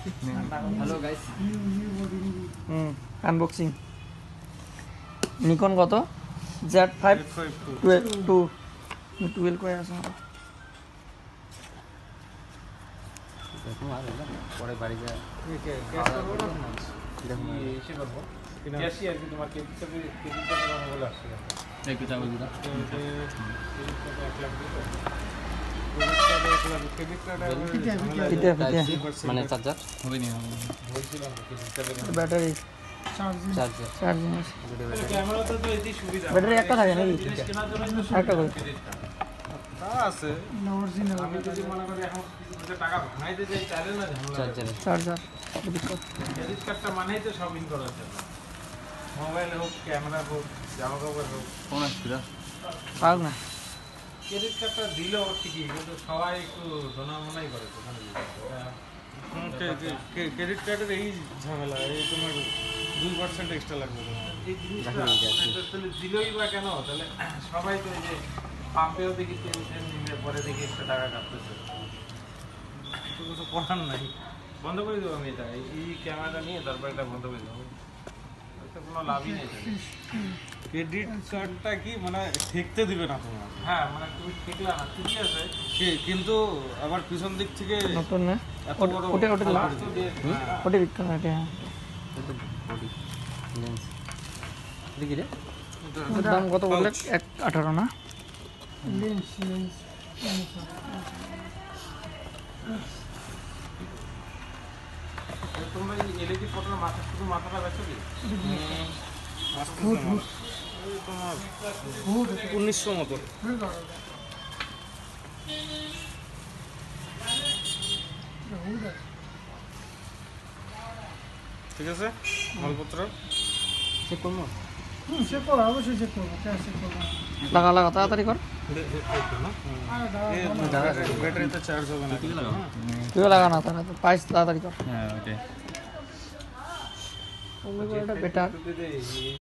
hello guys, unboxing Nikon কত Z5 12 করে আছে দেখুন আর এলো পরে বাড়ি যায় ক্যাশ করবো না এসে করবো ক্যাশই আর কি তোমার ক্রেডিট কার্ডের কথা বলে আসছে একটু চাবি দিলাম মানে চার্জার হবে নি ব্যাটারি চার্জার চার্জিং ক্যামেরাতে তো এটি সুবিধা ব্যাটারি একটা থাকে নাকি কেনার জন্য একটা করে তা আছে অরিজিনাল আমি যদি মনে করি এখন টাকা ভাঙাইতে যাই তাহলে না ঝামেলা চার্জার চার্জার ক্রেডিট কার্ডটা মানেই তো শপিং করার জন্য মোবাইল হোক ক্যামেরা হোক জামা কাপড় হোক কোন আসছিল পাক না ক্রেডিট কার্ডটা দিলেও ঠিকই কিন্তু সবাই একটু দোনামোনাই করে দোকানে ক্রেডিট কার্ডের এই ঝামেলা এই তোমার 2% এক্সট্রা লাগবে তোমার এই জিনিসটা তাহলে দিলই বা কেন তাহলে সবাই তো এই যে পাম্পেও দেখি তেল নিলে পরে দেখি একটা টাকা কাটতেছে তো কিছু করার নাই বন্ধ করে দেবো আমি এটা এই ক্যামেরাটা নিয়ে তারপর এটা বন্ধ করে দেবো এটা কোনো লাভই নেই ক্রেডিট কার্ডটা কি মানে ঠেকতে দিবে না তোমার হ্যাঁ মানে তুমি ঠেকলা না ঠিকই আছে কিন্তু আবার পিছন দিক থেকে নতুন না এত বড় ওটা লাস্টও দিয়ে ওটা বিক্রি করে এটা বডি লেন্স দেখি রে ওর দাম কত বললে 1.18 না তোমরা এই এলইডি ফটোর মাথা শুধু মাথাটা বেচো কি তোমার 1900 মতো ঠিক আছে মালপত্র চেক করবো লাগা লাগা তাড়াতাড়ি কর ব্যাটারিতে চার্জ হবে না তুই লাগা না তাড়াতাড়ি পাইস তাড়াতাড়ি কর হ্যাঁ ওইটাই এটা বেটার